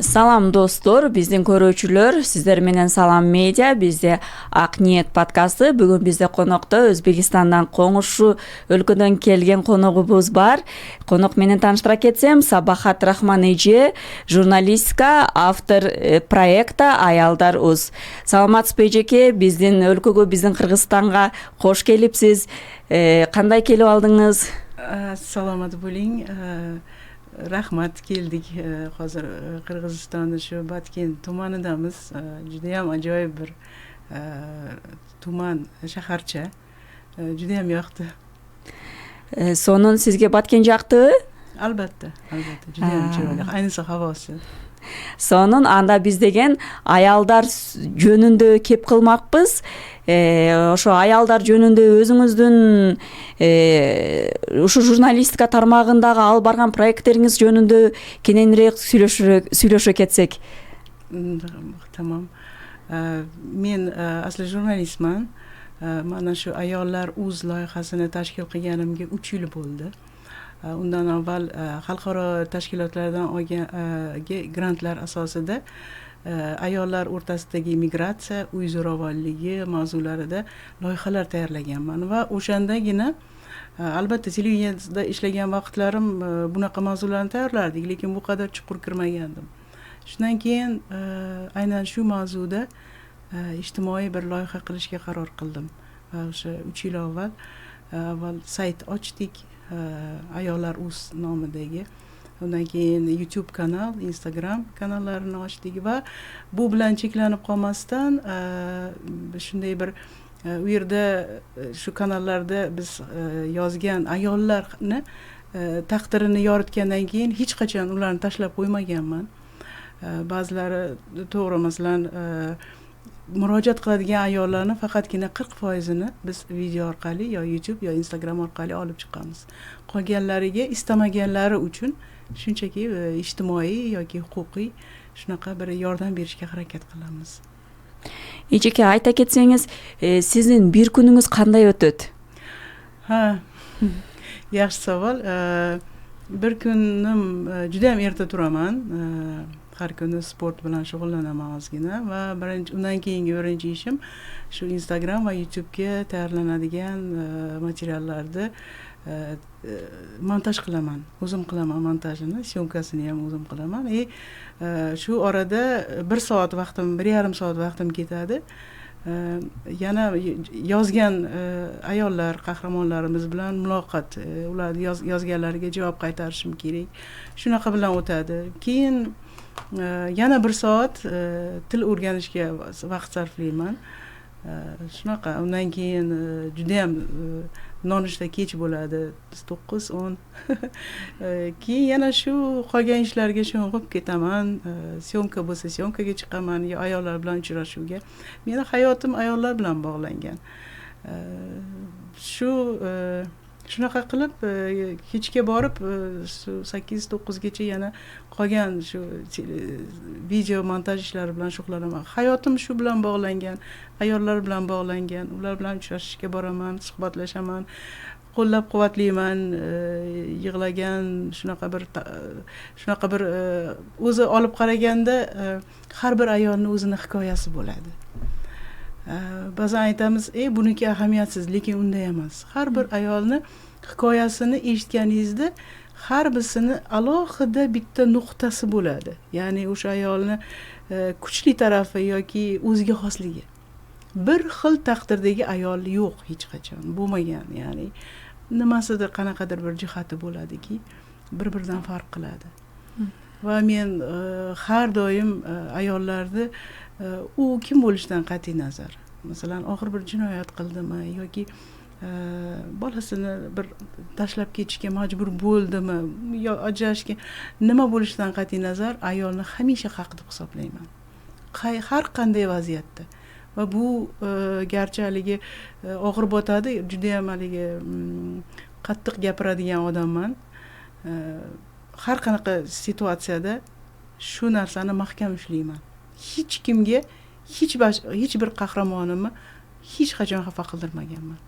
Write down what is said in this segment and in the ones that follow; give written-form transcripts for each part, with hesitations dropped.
Салам достор, биздин көрүүчүлөр, сиздер менен Салам Медиа, бизде Ак Ниет подкасты. Бүгүн бизде конокто Өзбекистандан коңушу өлкөдөн келген коногубуз бар. Конок менен тааныштыра кетсем, Сабахат Рахман эже, журналистка, автор проекта Аялдар УЗ. Саламатсызбы эжеке, биздин өлкөгө, биздин Кыргызстанга кош келипсиз. Кандай келип алдыңыз? Саламат болуң. Рахмат, келдик. Hozir Qirg'izistonda shu Batken tumanidamiz. Judayam ajoyib bir tuman, shaharcha. Judayam yoqdi. Сонун сизге Баткен жактыбы? Albatta, judayam chiroyli. Ayniqsa havosi. Сонун анда биз деген аялдар жөнүндө кеп кылмакпыз. Ошо аялдар жөнүндө өзүңүздүн ушу журналистика тармагындагы алып барган проекттериңиз жөнүндө кененирээк сүйлөшө кетсек. Tamam. Men asli jurnalistman. Mana shu Ayollar UZ loyihasini tashkil qilganimga 3 yil bo'ldi. Undan avval xalqaro tashkilotlardan olgan grantlar asosida ayollar o'rtasidagi migratsiya, uy zo'ravonligi mavzularida loyihalar tayyorlaganman va o'shandagina albatta televideniyada ishlagan vaqtlarim bunaqa mavzularni tayyorlardik, lekin bu qadar chuqur kirmagandim. Shundan keyin aynan shu mavzuda ijtimoiy bir loyiha qilishga qaror qildim. Va o'sha 3 yil avval sayt ochdik, Ayollar UZ nomidagi. Undan keyin YouTube kanal, Instagram kanallarini ochdik va bu bilan cheklanib qolmasdan shunday bir u yerda shu kanallarda biz yozgan ayollarni taqdirini yoritgandan keyin hech qachon ularni tashlab qo'ymaganman. Ba'zilari to'g'ri, masalan, murojaat qiladigan ayollarni faqatgina 40%ni biz video orqali yo YouTube yo Instagram orqali olib chiqamiz. Qolganlariga istamaganlari uchun shunchaki ijtimoiy yoki huquqiy shunaqa bir yordam berishga harakat qilamiz. Ejeke, ayta ketsangiz, sizning bir kuningiz qanday o'tadi? Yaxshi savol. Bir kunim juda ham erta turaman. Har kuni sport bilan shug'ullanaman ozgina va undan keyingi birinchi ishim shu Instagram va YouTube'ga tayyorlanadigan materiallarni montaj qilaman. O'zim qilaman montajini, syomkasini ham o'zim qilaman. Shu orada 1 soat vaqtim, 1,5 soat vaqtim ketadi. Yana yozgan ayollar, qahramonlarimiz bilan muloqot, ular yozganlariga javob qaytarishim kerak. Shunaqa bilan o'tadi. Keyin yana 1 soat til o'rganishga vaqt sarflayman. Shunaqa. Undan keyin juda ham nonushta kech bo'ladi, 9-10. Keyin yana shu qolgan ishlarga sho'ng'ib ketaman. Syomka bo'lsa syomkaga chiqaman, yo ayollar bilan uchrashuvga. Meni hayotim ayollar bilan bog'langan. Shunaqa qilib kechga borib 8-9 gacha yana qolgan shu video montaj ishlari bilan shug'ullanaman. Hayotim shu bilan bog'langan, ayollar bilan bog'langan. Ular bilan uchrashishga boraman, suhbatlashaman, qo'llab-quvvatlayman, yig'lagan shunaqa bir o'zi olib qaraganda har bir ayolning o'zining hikoyasi bo'ladi. Ba'zan aytamiz, buniki ahamiyatsiz, lekin unday emas. Har bir ayolni hikoyasini eshitganingizda har birisini alohida bitta nuqtasi bo'ladi. Ya'ni o'sha ayolni kuchli tarafi yoki o'ziga xosligi. Bir xil taqdirdagi ayol yo'q hech qachon, bo'lmagan. Ya'ni nimasidir, qanaqadir bir jihati bo'ladiki, bir-biridan farq qiladi. Va men har doim ayollarni u kim bo'lishidan qat'iy nazar. Masalan, og'ir bir jinoyat qildimi yoki bolasini bir tashlab ketishga majbur bo'ldimi yo ajrashishga, nima bo'lishidan qat'iy nazar ayolni hamisha haq deb hisoblayman. Har qanday vaziyatda. Va bu garchi haligi og'ir botadi, juda ham haligi qattiq gapiradigan odamman. Har qanaqa situatsiyada shu narsani mahkam ushlayman. Hech kimga, hech bir qahramonimni hech qachon xafa qildirmaganman.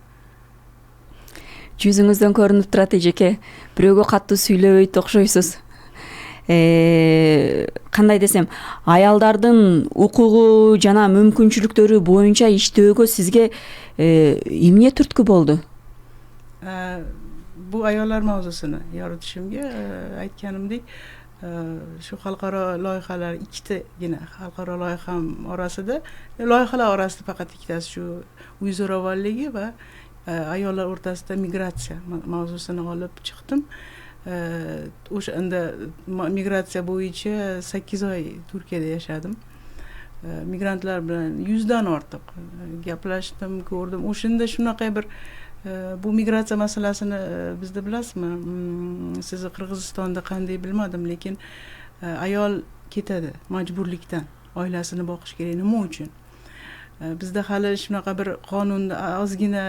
Жүзүңүздөн көрүнүп турат эжеке. Бирөөгө катуу сүйлөбөйт окшойсуз. кандай десем, аялдардын укугу жана мүмкүнчүлүктөрү боюнча иштөөгө сизге эмне түрткү болду? Bu ayollar mavzusini yoritishimga aytganimdek shu xalqaro loyihalar ikkitagina xalqaro loyiham orasida loyihalar orasida faqat ikkitasi shu uy zo'ravonligi va ayollar o'rtasida migratsiya mavzusini olib chiqdim. O'shanda migratsiya bo'yicha 8 oy Turkiyada yashadim. Migrantlar bilan 100 dan ortiq gaplashdim, ko'rdim. O'shanda shunaqa bir bu migratsiya masalasini bizda bilasizmi? Sizni Qirg'izistonda qanday bilmadim, lekin ayol ketadi majburlikdan, oilasini boqish kerak. Nima uchun? Bizda hali shunaqa bir qonunda ozgina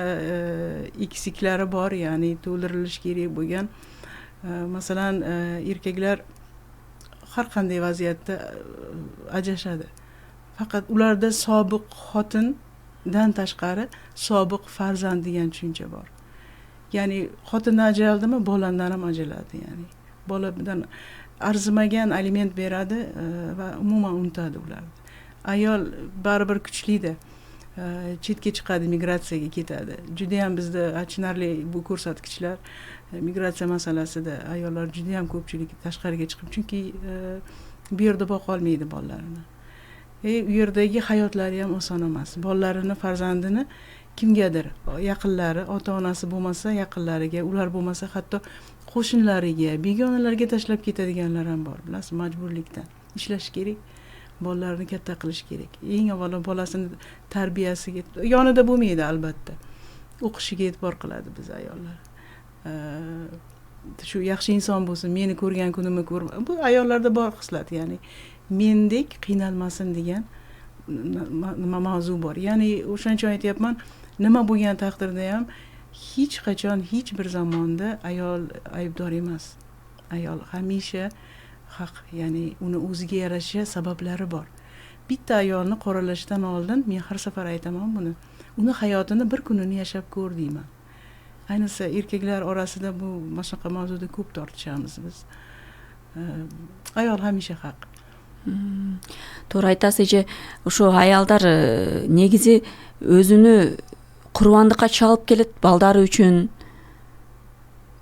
eksiklari bor, ya'ni to'ldirilishi kerak bo'lgan. Masalan, erkaklar har qanday vaziyatda ajrashadi. Faqat ularda sobiq xotindan tashqari sobiq farzand degan tushuncha bor. Ya'ni xotindan ajraldimi, bolandan ham ajraladi, ya'ni boladan arzimagan aliment beradi va umuman unutadi ularni. Ayol baribir kuchli-da. Chetga chiqadi, migratsiyaga ketadi. Juda ham bizda achinarli bu ko'rsatkichlar migratsiya masalasida ayollar juda ham ko'pchilik tashqariga chiqib, chunki bu yerda boqa olmaydi bolalarini. U yerdagi hayotlari ham oson emas. Bolalarini, farzandini kimgadir, yaqinlari, ota-onasi bo'lmasa yaqinlariga, ular bo'lmasa hatto qo'shnilariga, begonalarga tashlab ketadiganlar ham bor. Bilasiz, majburlikdan ishlash kerak. Bolalarini katta qilish kerak. Eng avvalo bolasini tarbiyasiga, yonida bo'lmaydi albatta. O'qishiga e'tibor qiladi biz ayollar. Shu yaxshi inson bo'lsin, meni ko'rgan kunimni ko'rma. Bu ayollarda bor xislat, ya'ni mendek qiynalmasin degan nima mavzu bor. Ya'ni o'shaning uchun aytyapman, nima bo'lgan taqdirda ham hech qachon, hech bir zamonda ayol aybdor emas. Ayol hamisha haq, ya'ni uni o'ziga yarasha sabablari bor. Bitta ayolni qoralashdan oldin men har safar aytaman buni. Uni hayotini bir kunini yashab ko'r deyman. Ayniqsa erkaklar orasida bu mashnaqa mavzuda ko'p tortishamiz biz. Ayol hamisha haq. To'g'ri aytasiz, o'sha ayollar negizi o'zini qurbonlikqa chalib keladi baldari uchun.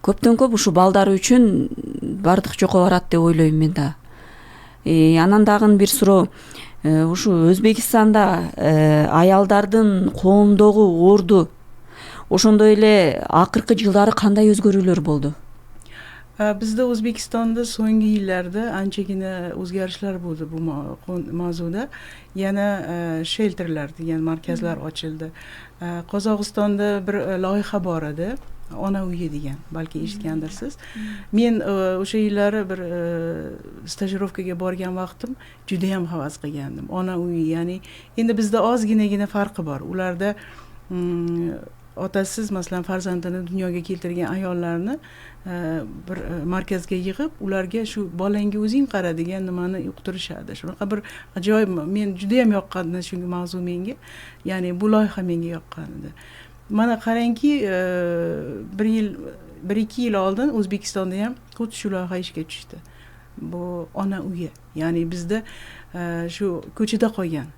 Көптөн көп ушу балдары үчүн бардык жокко барат деп ойлойм мен да. Анан дагы бир суроо, ушу Өзбекстанда аялдардын коомдогу орду ошондой эле акыркы жылдары кандай өзгөрүүлөр болду? Bizda O'zbekistonda so'nggi yillarda anchagina o'zgarishlar bo'ldi bu mavzuda. Yana shelterlar degan markazlar ochildi. Qozog'istonda bir loyiha bor edi. Ona uyi degan, balki eshitgandirsiz. Men o'sha yillari bir stajirovkaga borgan vaqtim juda ham havas qilgandim. Ona uyi, ya'ni endi bizda ozginagina farqi bor. Ularda otasiz masalan farzandini dunyoga keltirgan ayollarni bir markazga yig'ib, ularga shu bolangga o'zing qara degan nimani uqtirishadi. Shunaqa bir ajoyib, men juda ham yoqqandi shu mavzu menga. Ya'ni bu loyiha menga yoqqan edi. Mana qarangki, 1-2 yil oldin O'zbekistonda ham xuddi shu loyiha ishga tushdi. Bu ona uyi. Ya'ni bizda shu ko'chada qolgan.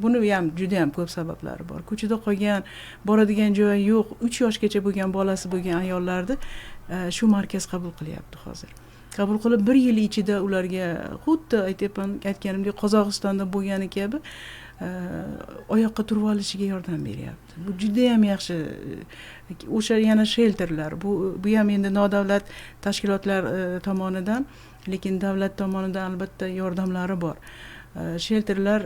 Buni ham juda ham ko'p sabablari bor. Ko'chada qolgan, boradigan joyi yo'q, 3 yoshgacha bo'lgan bolasi bo'lgan ayollarni shu markaz qabul qilyapti hozir. Qabul qilib 1 yil ichida ularga xuddi aytganimdek Qozog'istonda bo'lgani kabi oyoqqa turib olishiga yordam beryapti. Bu juda ham yaxshi. O'sha yana shelterlar. Bu ham endi nodavlat tashkilotlar tomonidan, lekin davlat tomonidan albatta yordamlari bor. Shelterlar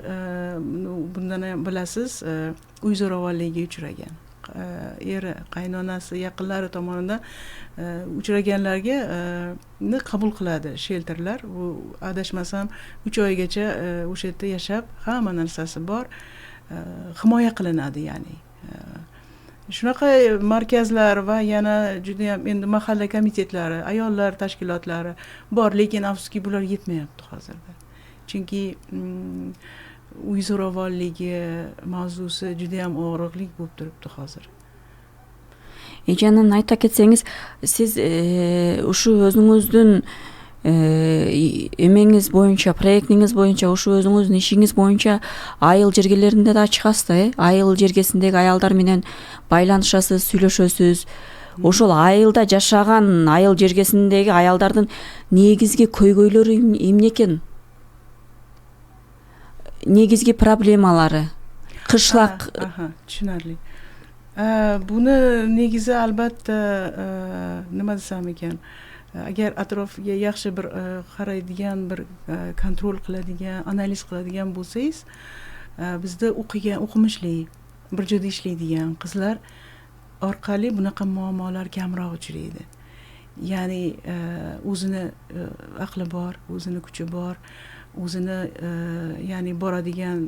bundan ham bilasiz, uy zo'ravonligiga uchragan. Eri, qaynonasi, yaqinlari tomonidan uchraganlarga qabul qiladi shelterlar. Bu adashmasam 3 oygacha o'sha yerda yashab, hamma narsasi bor, himoya qilinadi, ya'ni. Shunaqa markazlar va yana juda ham endi mahalla komitetlari, ayollar tashkilotlari bor, lekin afsuski bular yetmayapti hozirda. Chunki uy zo'ravonligi mavzusi juda ham og'riqli bo'lib turibdi hozir. Ejanan ayta ketsеңиz, siz uşu özüңүздүн эмеңиз боюнча, проектиңиз боюнча, ушу өзүңүздүн ишиңиз боюнча айыл жергелеринде да чыгасыз да, айыл жергесиндеги аялдар менен байланышасыз, сүйлөшөсүз. Ошол айылда жашаган, айыл жергесиндеги аялдардын негизги көйгөйлөрү эмне экен? Негизги проблемалары, кышлак. Tushunarli. Buni negizi albatta nima desam ekan, agar atrofga yaxshi bir qaraydigan, bir kontrol qiladigan, analiz qiladigan bo'lsangiz, bizda o'qimishli, bir joyda ishlaydigan qizlar orqali bunaqa muammolar kamroq uchraydi. Ya'ni o'zini aqli bor, o'zini kuchi bor, o'zini ya'ni boradigan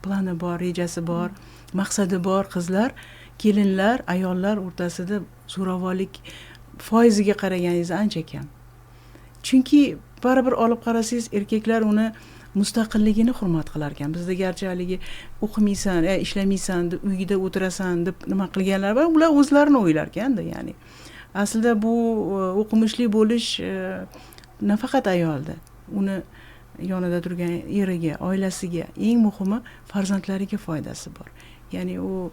plani bor, rejasi bor, maqsadi bor qizlar, kelinlar, ayollar o'rtasida zo'ravonlik foiziga qaraganingizda ancha kam. Chunki baribir olib qarasangiz, erkaklar uni mustaqilligini hurmat qilar ekan. Bizda garchi haligi o'qimaysan, ishlamaysan, uyda o'tirasan deb nima qilganlar bor, ular o'zlarini o'ylar ekanda, ya'ni. Aslida bu o'qimishli bo'lish nafaqat ayolda, uni yonida turgan eriga, oilasiga, eng muhimi farzandlariga foydasi bor. Ya'ni u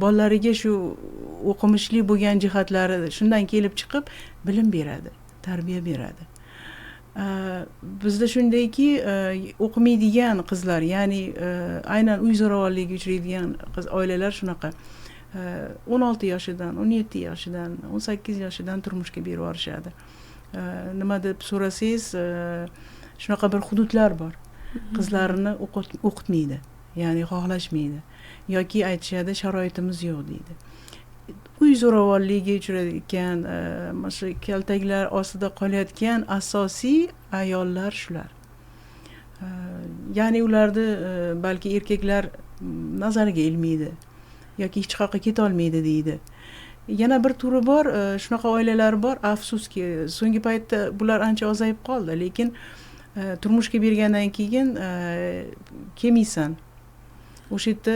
bolalariga shu o'qimishli bo'lgan jihatlari shundan kelib chiqib bilim beradi, tarbiya beradi. Bizda shundayki, o'qimaydigan qizlar, ya'ni aynan uy zo'ravonligiga uchraydigan oilalar shunaqa. 16 yoshidan, 17 yoshidan, 18 yoshidan turmushga berib yuborishadi. Nima deb so'rasangiz, shunaqa bir hududlar bor. Qizlarini o'qitmaydi, ya'ni xohlashmaydi yoki aytishadi sharoitimiz yo'q deydi. Uy zo'ravonligiga uchrayotgan, mana shu kaltaklar ostida qolayotgan asosiy ayollar shular. Ya'ni ularni balki erkaklar nazariga ilmaydi yoki hech qayerga keta olmaydi deydi. Yana bir turi bor, shunaqa oilalar bor, afsuski, so'nggi paytda bular ancha ozayib qoldi, lekin turmushga bergandan keyin kelmaysan. O'sha yerda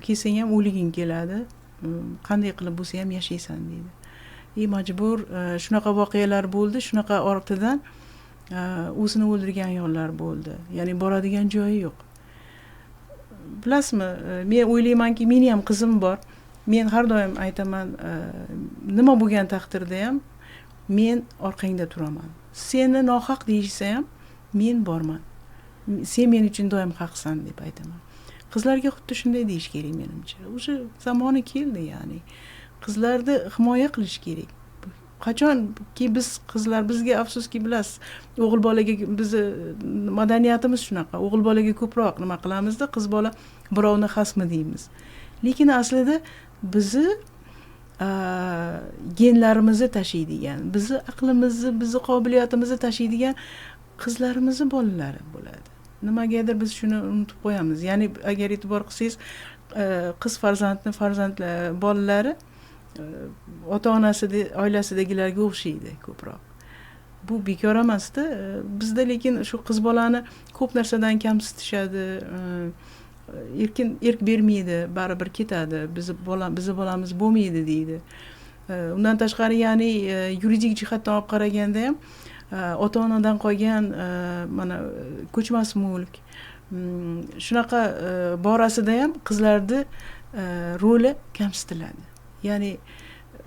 kelsang ham o'liging keladi. Qanday qilib bo'lsa ham yashaysan deydi. Majbur, shunaqa voqealar bo'ldi, shunaqa ortidan o'zini o'ldirgan ayollar bo'ldi. Ya'ni boradigan joyi yo'q. Bilasizmi, men o'ylaymanki, meni ham qizim bor. Men har doim aytaman, nima bo'lgan taqdirda ham men orqangda turaman. Seni nohaq deyishsa ham men borman. Sen men uchun doim haqsan deb aytaman. Qizlarga xuddi shunday deyish kerak menimcha. O'sha zamoni keldi, ya'ni. Qizlarni himoya qilish kerak. Qachonki biz qizlar, bizga afsuski bilasiz, o'g'il bolaga bizni madaniyatimiz shunaqa. O'g'il bolaga ko'proq nima qilamizda, qiz bola birovni xasmi deymiz. Lekin aslida bizni genlarimizni tashiydigan, bizni aqlimizni, bizni qobiliyatimizni tashiydigan qizlarimizni bolalari bo'ladi. Nimagadir biz shuni unutib qo'yamiz. Ya'ni agar e'tibor qilsangiz, qiz farzandlar bolalari ota-onasida, oilasidagilarga o'xshaydi ko'proq. Bu bekor emasda. Bizda lekin shu qiz bolani ko'p narsadan kamsitishadi, erk bermaydi, baribir ketadi, bizni bolamiz bo'lmaydi deydi. Undan tashqari, ya'ni yuridik jihatdan olib qaraganda ham ota-onadan qolgan mana ko'chmas mulk, shunaqa borasida ham qizlarning roli kamsitiladi. Ya'ni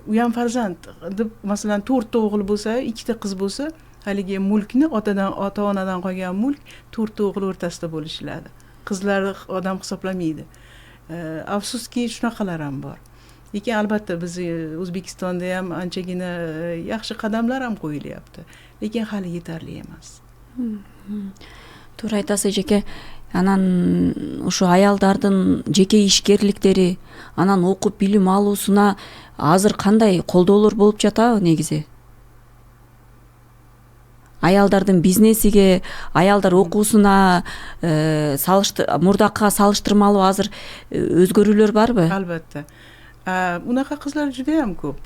u ham farzand deb, masalan 4 ta o'g'il bo'lsa, 2 ta qiz bo'lsa, haligi mulkni ota-onadan qolgan mulk 4 ta o'g'il o'rtasida bo'lishiladi. Qizlarni odam hisoblamaydi. Afsuski shunaqalar ham bor. Lekin albatta biz O'zbekistonda ham anchagina yaxshi qadamlar ham qo'yilyapti. Lekin hali yetarli emas. To'g'ri aytasiz aka. Анан ушу аялдардын жеке ишкерликтери, анан окуп билим алуусуна азыр кандай колдоолор болуп жатабы негизи? Аялдардын бизнесиге, аялдар окуусуна мурдакка салыштырмалуу азыр өзгөрүүлөр барбы? Albatta. Unaqa qizlar juda ham ko'p.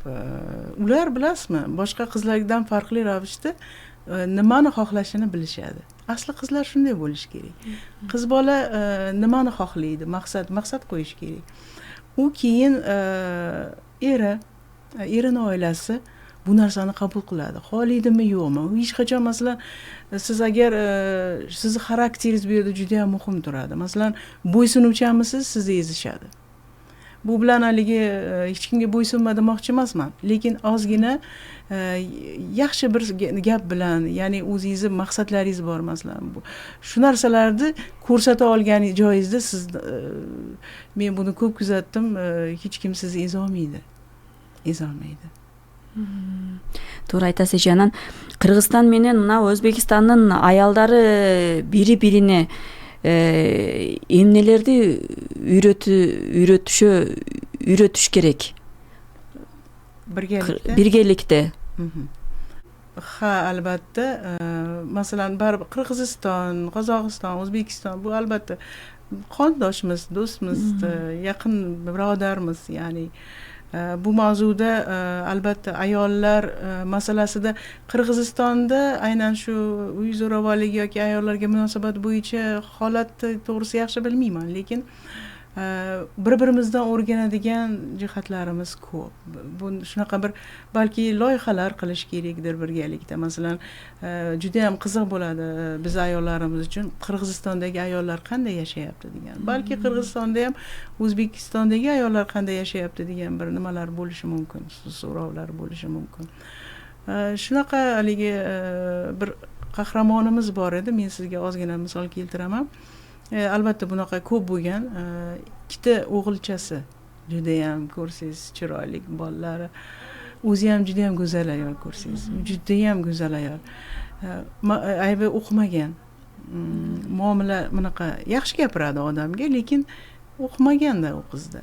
Ular bilasizmi, boshqa qizlardan farqli ravishda nimani xohlashini bilishadi. Asli qizlar shunday bo'lishi kerak. Qiz bola nimani xohlaydi, maqsad qo'yish kerak. U keyin erining oilasi bu narsani qabul qiladi. Xohlaydimi, yo'qmi? U hech qachon masalan siz agar sizni xarakteringiz bu yerda juda ham muhim turadi. Masalan, bo'ysunuvchanmisiz, sizni ezishadi. Bu bilan haligi hech kimga bo'ysunma demoqchi emasman, lekin ozgina yaxshi bir gap bilan, ya'ni o'zingizni maqsadlaringiz bor masalan. Shu narsalarni ko'rsata olgan joyingizda siz men buni ko'p kuzatdim, hech kim sizni ezolmaydi. Ezolmaydi. To'g'ri aytasiz Janan. Qirg'iziston menен mына O'zbekistonning ayollari biri-birini emnelerdi үйрөтүш керек. Birgelikte. Ha, albatta. Masalan, baribir Qirg'iziston, Qozog'iston, O'zbekiston bu albatta qondoshimiz, do'stimiz, yaqin birodarimiz, ya'ni bu mavzuda albatta ayollar masalasida Qirg'izistonda aynan shu uy zo'ravonligi yoki ayollarga munosabat bo'yicha holatni to'g'risi yaxshi bilmayman, lekin bir-birimizdan o'rganadigan jihatlarimiz ko'p. Bu shunaqa bir balki loyihalar qilish kerakdir birgalikda. Masalan, juda ham qiziq bo'ladi biz ayollarimiz uchun Qirg'izistondagi ayollar qanday yashayapti degan. Balki Qirg'izistonda ham O'zbekistondagi ayollar qanday yashayapti degan bir nimalar bo'lishi mumkin, so'rovlar bo'lishi mumkin. Shunaqa haligi bir qahramonimiz bor edi. Men sizga ozgina misol keltiraman. Albatta bunaqa ko'p bo'lgan. Ikkita o'g'ilchasi juda ham ko'rsangiz chiroyli bolalari. O'zi ham juda ham go'zal ayol ko'rsangiz. Juda ham go'zal ayol. Aybi o'qimagan. Muomala bunaqa yaxshi gapiradi odamga, lekin o'qimagan-da u qizda.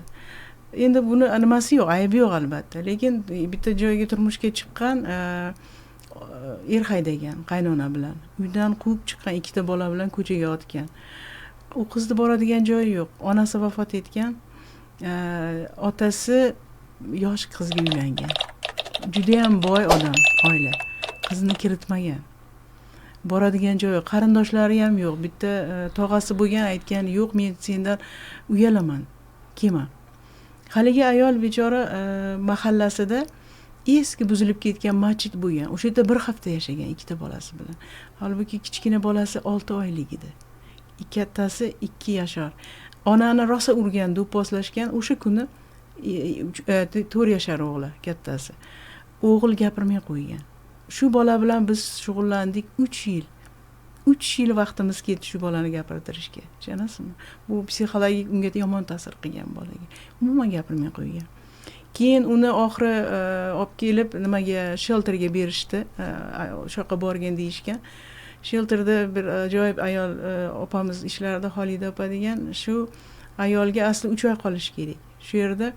Endi buni nimasi yo'q, aybi yo'q albatta, lekin bitta joyga turmushga chiqqan haydagan qaynona bilan. Uydan quvib chiqqan, ikkita bola bilan ko'chaga otgan. U qizni boradigan joyi yo'q. Onasi vafot etgan. Otasi yosh qizga uylangan. Juda ham boy odam, oila. Qizni kiritmagan. Boradigan joyi yo'q. Qarindoshlari ham yo'q. Bitta tog'asi bo'lgan, aytgan, "Yo'q, men sendan uyalaman. Kelma." Haligi ayol bechora mahallasida eski buzilib ketgan masjid bo'lgan. O'sha yerda bir hafta yashagan ikkita bolasi bilan. Halbuki kichkina bolasi 6 oylik edi. Kattasi 2 yashar. Onani rosa urgan, do'pposlashgan. O'sha kuni 4 yashar o'g'li kattasi. O'g'il gapirmay qo'ygan. Shu bola bilan biz shug'ullandik 3 yil. 3 yil vaqtimiz ketdi shu bolani gapirtirishga. Tushunasizmi? Bu psixologik unga yomon ta'sir qilgan bolaga. Umuman gapirmay qo'ygan. Keyin uni oxiri olib kelib nimaga shelterga berishdi. O'sha yoqqa borgin deyishgan. Shelterda bir ajoyib ayol opamiz ishlarida, Xolida opa degan, shu ayolga asli 3 oy qolish kerak. Shu yerda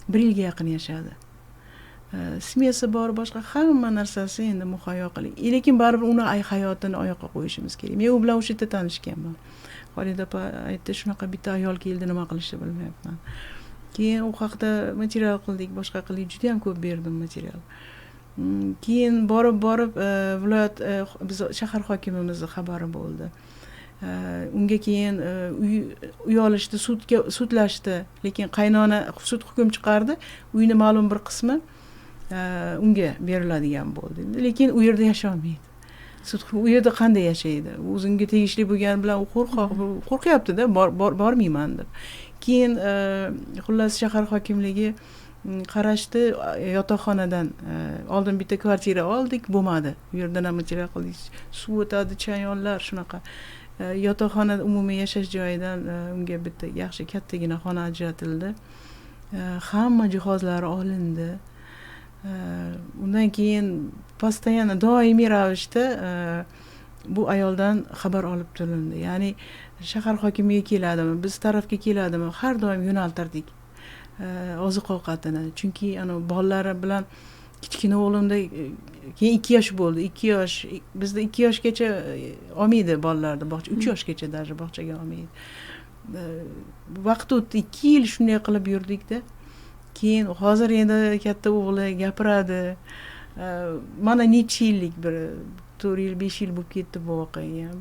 1 yilga yaqin yashadi. Smesi bor, boshqa hamma narsasi endi muhayyo qiling. Lekin baribir uni hayotini oyoqqa qo'yishimiz kerak. Men u bilan o'sha yerda tanishganman. Xolida opa aytdi, shunaqa bitta ayol keldi, nima qilishni bilmayapman. Keyin u haqda material qildik, boshqa qildik, juda ham ko'p berdim material. Keyin borib viloyat biz shahar hokimimizning xabari bo'ldi. Unga keyin uy olishdi, sudlashdi, lekin qaynona sud hukm chiqardi. Uyni ma'lum bir qismi unga beriladigan bo'ldi. Lekin u yerda yashay olmaydi. Sud u yerda qanday yashaydi? O'ziga tegishli bo'lgani bilan u qo'rqyapti-da, bormayman deb. Keyin xullas shahar hokimligi qarashdi, yotoqxonadan oldin bitta kvartira oldik, bo'lmadi. U yerdan ham material qildik. Suv o'tadi, chayonlar shunaqa. Yotoqxona umumiy yashash joyidan unga bitta yaxshi kattagina xona ajratildi. Hamma jihozlari olindi. Undan keyin postoyan doimiy ravishda bu ayoldan xabar olib turindi. Ya'ni shahar hokimiga keladimi, biz tarafga keladimi, har doim yo'naltirdik oziq-ovqatini. Chunki ana bolalari bilan kichkina o'g'limda keyin 2 yosh bo'ldi. 2 yosh, bizda 2 yoshgacha olmaydi bolalarni bog'cha, 3 yoshgacha даже bog'chaga olmaydi. Vaqt o'tdi, 2 yil shunday qilib yurdik-da. Keyin hozir endi katta o'g'li gapiradi. Mana necha yillik bir 4 yil, 5 yil bo'lib ketdi bu voqea ham.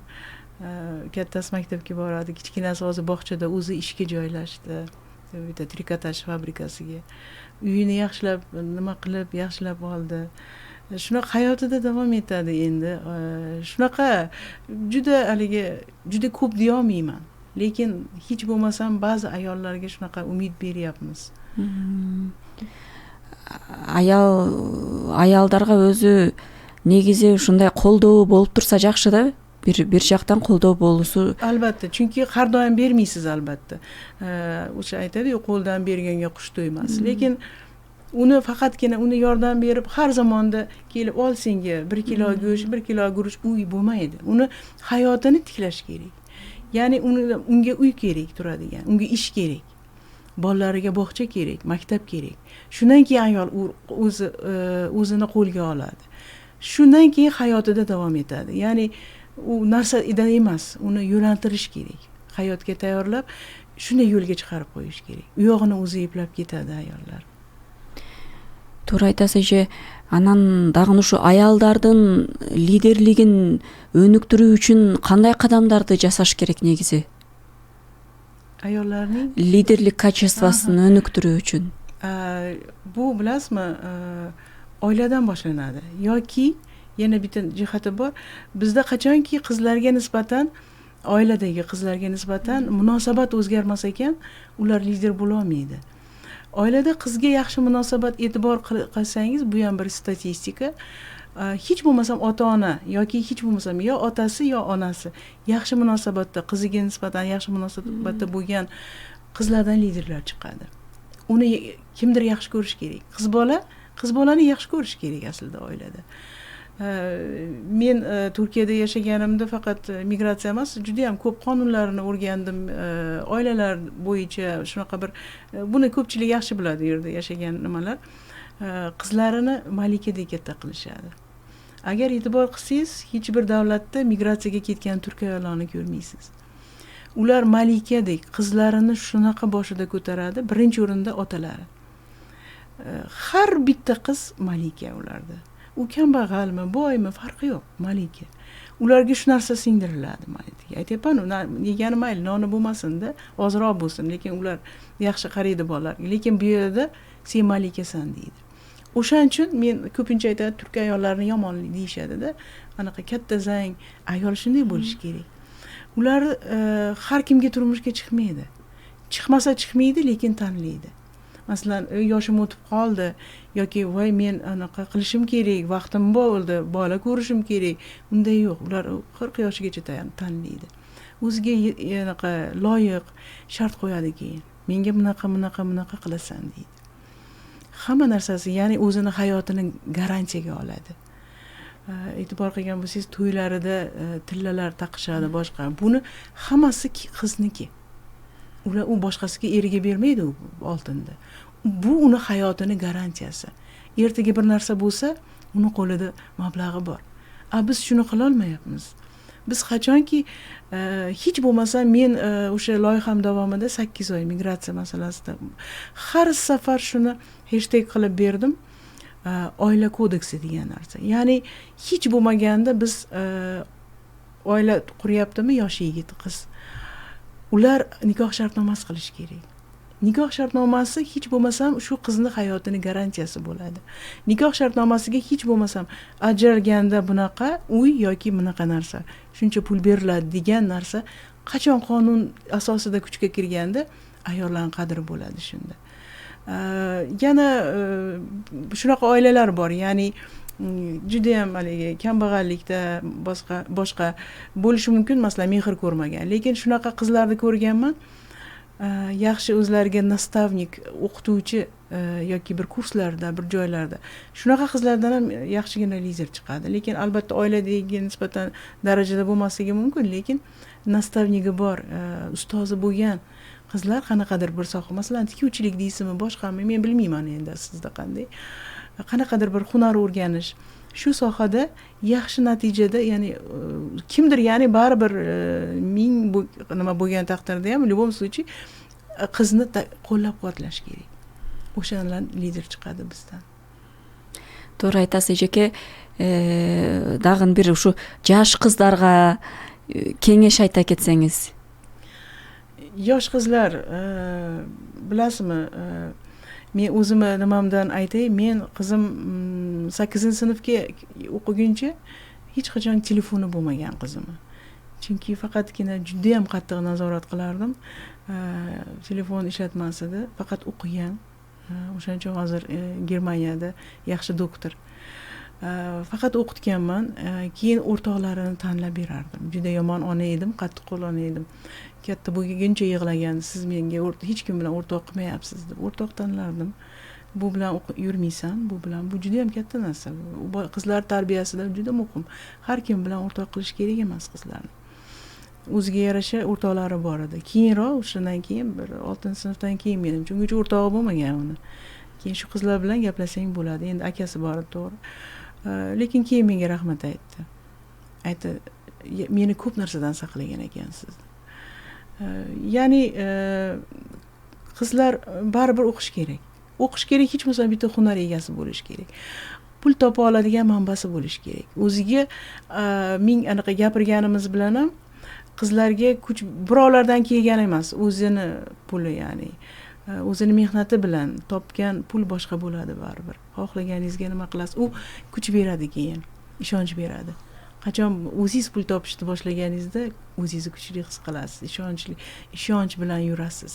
Kattasi maktabga boradi, kichkinasi hozir bog'chada o'zi ishga joylashdi. Bitta trikotaj fabrikasiga. Uyini yaxshilab, nima qilib yaxshilab oldi. shunaqa hayotida davom etadi endi. Shunaqa juda ko'p deyolmayman. Lekin hech bo'lmasam ba'zi ayollarga shunaqa umid beryapmiz. Аялдарга өзү негизи ушундай колдоо болуп турса жакшы да. Bir жактан колдоо болуусу. Albatta, chunki har doim bermaysiz albatta. O'sha aytadi-ku, qo'ldan berganga qush to'ymas. Lekin uni faqatgina uni yordam berib har zamonda kelib ol senga 1 kilo go'sht, 1 kilo guruch uy bo'lmaydi. Uni hayotini tiklash kerak. Ya'ni unga uy kerak turadigan, unga ish kerak. Bolalariga bog'cha kerak, maktab kerak. Shundan keyin ayol o'zini qo'lga oladi. Shundan keyin hayotida davom etadi. Ya'ni u narsa ida emas, uni yo'lantirish kerak. Hayotga tayyorlab, shunday yo'lga chiqarib qo'yish kerak. U yog'ini o'zi eplab ketadi ayollar. Туура айтасыз же. Анан дагы ушу аялдардын лидерлигин өнүктүрүү үчүн кандай кадамдарды жасаш керек негизи? Ayollarning Лидерлик качествосын өнүктүрүү үчүн. Bu bilasizmi, oiladan boshlanadi. Yoki yana bitta jihati bor. Bizda qachonki qizlarga nisbatan, oiladagi qizlarga nisbatan munosabat o'zgarmas ekan, ular lider bo'la olmaydi. Oilada qizga yaxshi munosabat, e'tibor qilsangiz, bu ham bir statistika. Hech bo'lmasam ota-ona yoki hech bo'lmasam yo otasi yo onasi yaxshi munosabatda, qiziga nisbatan yaxshi munosabatda bo'lgan qizlardan liderlar chiqadi. Uni kimdir yaxshi ko'rish kerak. Qiz bolani yaxshi ko'rish kerak aslida oilada. Men Turkiyada yashaganimda faqat migratsiya emas, juda ham ko'p qonunlarni o'rgandim. Oilalar bo'yicha shunaqa bir buni ko'pchilik yaxshi biladi, yerda yashagan nimalar. Qizlarini malikadek katta qilishadi. Agar e'tibor qilsangiz, hech bir davlatda migratsiyaga ketgan turk ayollarni ko'rmaysiz. Ular malikadek qizlarini shunaqa boshida ko'taradi, birinchi o'rinda otalari. Har bitta qiz malika ularda. U kambag'almi, boymi, farqi yo'q, malika. Ularga shu narsa singdiriladi malikaga. Aytyapman, yegani mayli, noni bo'lmasin-da, ozroq bo'lsin, lekin ular yaxshi qaraydi bolalarga. Lekin bu yerda sen malikasan deydi. O'shaning uchun men ko'pincha aytadi, turk ayollarini yomon deyishadi-da. Anaqa katta zang ayol shunday bo'lishi kerak. Ular har kimga turmushga chiqmaydi. Chiqmasa chiqmaydi, lekin tanlaydi. Masalan, yoshim o'tib qoldi yoki voy men anaqa qilishim kerak, vaqtim bo'ldi, bola ko'rishim kerak. Unday yo'q. Ular 40 yoshgacha tanlaydi. O'ziga anaqa loyiq shart qo'yadi keyin. Menga bunaqa qilasan deydi. Hamma narsasi, ya'ni o'zini hayotini garantiyaga oladi. E'tibor qilgan bo'lsangiz, to'ylarida tillalar taqishadi, boshqa. Buni hammasi qizniki. Ular u boshqasiga eriga bermaydi u oltinda. Bu uni hayotini garantiyasi. Ertaga bir narsa bo'lsa, uni qo'lida mablag'i bor. Biz shuni qila olmayapmiz. Biz qachonki hech bo'lmasa men o'sha loyiham davomida 8 oy migratsiya masalasida har safar shuni hashtag qilib berdim. Oila kodeksi degan narsa. Ya'ni hech bo'lmaganda biz oila quryaptimi yosh yigit, qiz. Ular nikoh shartnomasi qilish kerak. Nikoh shartnomasi hech bo'lmasam shu qizni hayotini garantiyasi bo'ladi. Nikoh shartnomasiga hech bo'lmasam ajralganda bunaqa uy yoki bunaqa narsa, shuncha pul beriladi degan narsa qachon qonun asosida kuchga kirganda ayollarning qadri bo'ladi shunda. Yana shunaqa oilalar bor, ya'ni juda ham haligi kambag'allikda boshqa bo'lishi mumkin, masalan, mehr ko'rmagan. Lekin shunaqa qizlarni ko'rganman. Yaxshi o'zlariga nastavnik, o'qituvchi yoki bir kurslarda, bir joylarda. Shunaqa qizlardan ham yaxshigina lider chiqadi. Lekin albatta oiladagi nisbatan darajada bo'lmasligi mumkin, lekin nastavnigi bor, ustozi bo'lgan qizlar qanaqadir bir soha, masalan, tikuvchilik deysizmi, boshqami, men bilmayman endi sizda qanday. Qanaqadir bir hunar o'rganish, shu sohada yaxshi natijada, ya'ni kimdir, ya'ni baribir ming nima bo'lgan taqdirda ham любом случае qizni qo'llab-quvvatlash kerak. O'shalar lider chiqadi bizdan. To'g'ri aytasiz aka. Dag'in bir shu yosh qizlarga kengash ayta ketsangiz. Yosh qizlar, bilasizmi, men o'zimni nimamdan aytay, men qizim 8-sinfga o'qiguncha hech qachon telefoni bo'lmagan qizimni. Chunki faqatgina juda ham qattiq nazorat qilardim. Telefon ishlatmas edi, faqat o'qigan. O'shaning uchun hozir Germaniyada yaxshi doktor. Faqat o'qitganman. Keyin o'rtoqlarini tanlab berardim. Juda yomon ona edim, qattiqqo'l ona edim. Katta bo'lguncha yig'lagan, siz menga hech kim bilan o'rtoq qilmayapsiz deb o'rtoq tanlardim. Bu bilan yurmaysan, bu bilan bu juda ham katta narsa. Qizlar tarbiyasida juda muhim. Har kim bilan o'rtoq qilish kerak emas qizlarni. O'ziga yarasha o'rtoqlari bor edi. Keyinroq o'shandan keyin bir 6-sinfdan keyin menimcha ungacha o'rtog'i bo'lmagan uni. Keyin shu qizlar bilan gaplasang bo'ladi. Endi akasi bor edi, to'g'ri. Lekin keyin menga rahmat aytdi. Aytdi, meni ko'p narsadan saqlagan ekansiz. Ya'ni qizlar baribir o'qish kerak. O'qish kerak, hech bo'lmasa bitta hunar egasi bo'lish kerak. Pul topa oladigan manbasi bo'lish kerak. O'ziga ming anaqa gapirganimiz bilan ham qizlarga kuch birovlardan kelgan emas, o'zini puli, ya'ni o'zini mehnati bilan topgan pul boshqa bo'ladi baribir. Xohlaganingizga nima qilasiz, u kuch beradi, keyin ishonch beradi. Qachon o'zingiz pul topishni boshlaganingizda o'zingizni kuchli his qilasiz, ishonch bilan yurasiz.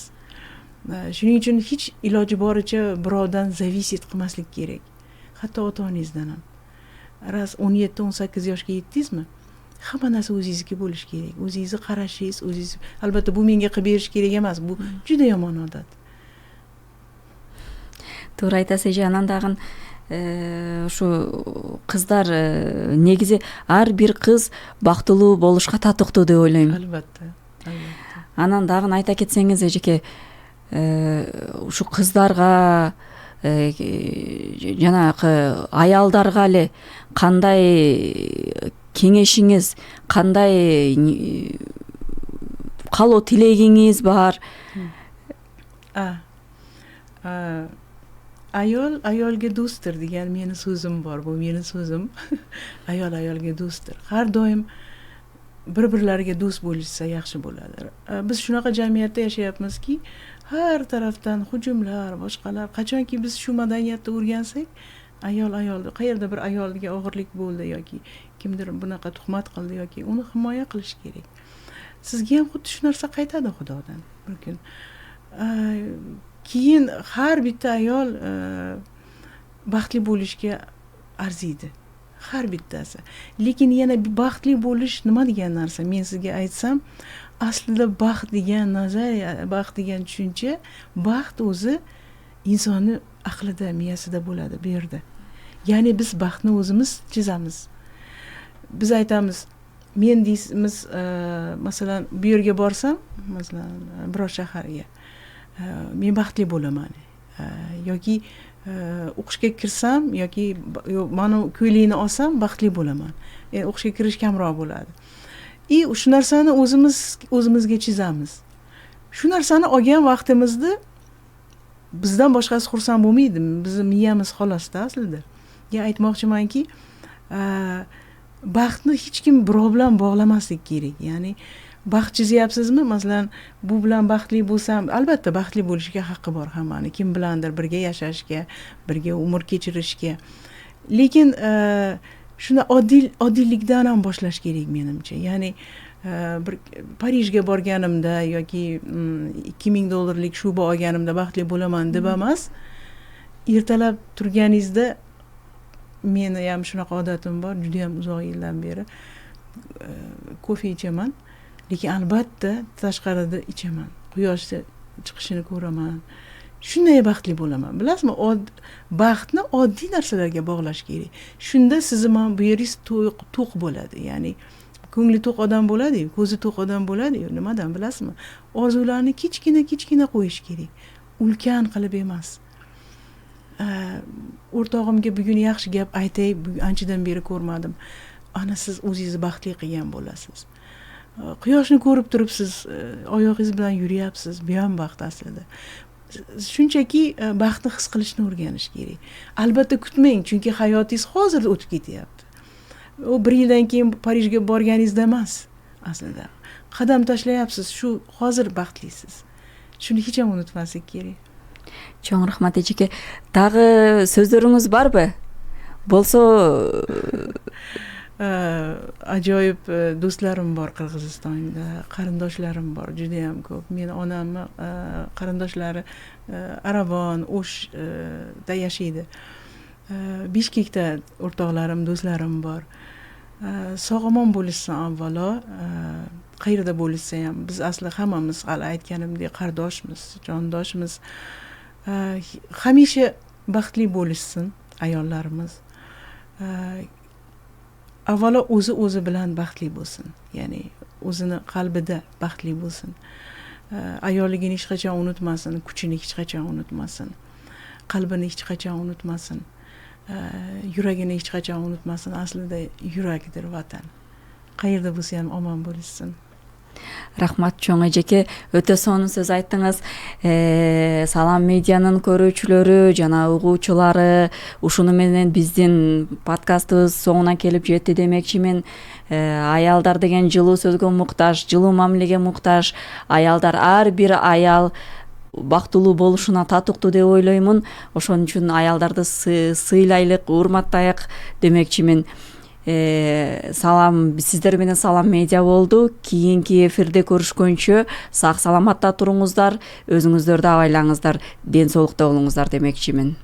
Shuning uchun hech iloji boricha birovdan zavisit qilmaslik kerak. Hatto ota-onangizdan ham. Ras 17-18 yoshga yetdingizmi? Hamma narsa o'zingizniki bo'lish kerak. O'zingizni qarashingiz, o'zingiz, albatta bu menga qilib berish kerak emas, bu juda yomon odat. To'g'ri aytasiz, janan tag'in shu qizlar negizi har bir qiz baxtылуу болушка татыктуу деп ойлойм. Albatta. Анан дагы айта кетсеңиз эжеке, ушу кыздарга жанагы аялдарга эле кандай кеңешиңиз, кандай каалоо тилегиңиз бар? Ayolga do'stdir degan meni so'zim bor. Bu meni so'zim. Ayolga do'stdir. Har doim bir-birlariga do'st bo'lishsa yaxshi bo'ladi. Biz shunaqa jamiyatda yashayapmizki, har tarafdan hujumlar, boshqalar. Qachonki biz shu madaniyatni o'rgansak, ayol qayerda bir ayolga og'irlik bo'ldi yoki kimdir bunaqa tuhmat qildi yoki uni himoya qilish kerak. Sizga ham xuddi shu narsa qaytadi Xudodan bir kun. Keyin har bitta ayol baxtli bo'lishga arziydi. Har bittasi. Lekin yana baxtli bo'lish nima degan narsa? Men sizga aytsam, aslida baxt degan nazariya, baxt degan tushuncha, baxt o'zi insonni aqlida, miyasida bo'ladi, bu yerda. Ya'ni biz baxtni o'zimiz chizamiz. Biz aytamiz, men deymiz, masalan, bu yerga borsam, masalan, biror shaharga, men baxtli bo'laman. Yoki o'qishga kirsam yoki mana ko'ylakni olsam baxtli bo'laman. O'qishga kirish kamroq bo'ladi. Shu narsani o'zimizga chizamiz. Shu narsani olgan vaqtimizda bizdan boshqasi xursand bo'lmaydi. Bizning miyamiz xolosda aslida. Aytmoqchimanki, baxtni hech kim birov bilan bog'lamaslik kerak. Ya'ni baxt chizyapsizmi? Masalan, bu bilan baxtli bo'lsam, albatta baxtli bo'lishga haqqi bor hammani. Kim bilandir birga yashashga, birga umr kechirishga. Lekin shuni oddiylikdan ham boshlash kerak menimcha. Ya'ni bir Parijga borganimda yoki $2000 shuba olganimda baxtli bo'laman deb emas, ertalab turganingizda, meni ham shunaqa odatim bor, juda ham uzoq yildan beri kofe ichaman. Lekin albatta tashqarida ichaman. Quyoshda chiqishini ko'raman. Shunday baxtli bo'laman. Bilasizmi, baxtni oddiy narsalarga bog'lash kerak. Shunda sizni ham bu yeringiz to'q bo'ladi. Ya'ni ko'ngli to'q odam bo'ladi, ko'zi to'q odam bo'ladi. Nimadan bilasizmi? Orzularni kichkina qo'yish kerak. Ulkan qilib emas. O'rtog'imga bugun yaxshi gap aytay, anchadan beri ko'rmadim. Ana siz o'zingizni baxtli qilgan bo'lasiz. Quyoshni ko'rib turibsiz, oyog'ingiz bilan yuryapsiz, bu ham baxt aslida. Shunchaki baxtni his qilishni o'rganish kerak. Albatta kutmang, chunki hayotingiz hozir o'tib ketyapti. U 1 yildan keyin Parijga borganingizda emas aslida. Qadam tashlayapsiz, shu hozir baxtlisiz. Shuni hech ham unutmaslik kerak. Чоң рахмат эжеке. Дагы сөздөрүңүз барбы? Болсо ajoyib do'stlarim bor Qirg'izistonda, qarindoshlarim bor, juda ham ko'p. Men onamni qarindoshlari Arabon, O'shda yashaydi. Bishkekda o'rtoqlarim, do'stlarim bor. Sog'-omon bo'lishsin avvalo, qayerda bo'lishsa ham biz asli hammamiz hali aytganimdek qardoshmiz, jondoshmiz. Hamisha baxtli bo'lishsin ayollarimiz. Avvalo o'zi bilan baxtli bo'lsin. Ya'ni o'zini qalbida baxtli bo'lsin. Ayolligini hech qachon unutmasin, kuchini hech qachon unutmasin. Qalbini hech qachon unutmasin. Yuragini hech qachon unutmasin. Aslida yurakdir vatan. Qayerda bo'lsa ham omon bo'lishsin. Рахмат чоң эжеке, өтө сонун сөз айттыңыз. Салам медианын көрүүчүлөрү жана угуучулары ушуну менен биздин подкастыбыз соңуна келип жетти демекчимин. Аялдар деген жылуу сөзгө муктаж, жылуу мамилеге муктаж. Аялдар ар бир аял бактылуу болушуна татыктуу деп ойлоймун. Ошон үчүн аялдарды сыйлайлык, урматтайык демекчимин. Салам, сиздер менен Салам медиа болду. Кийинки эфирде көрүшкөнчө сак саламатта туруңуздар, өзүңүздөрдү абайлаңыздар, ден соолукта болуңуздар демекчимин.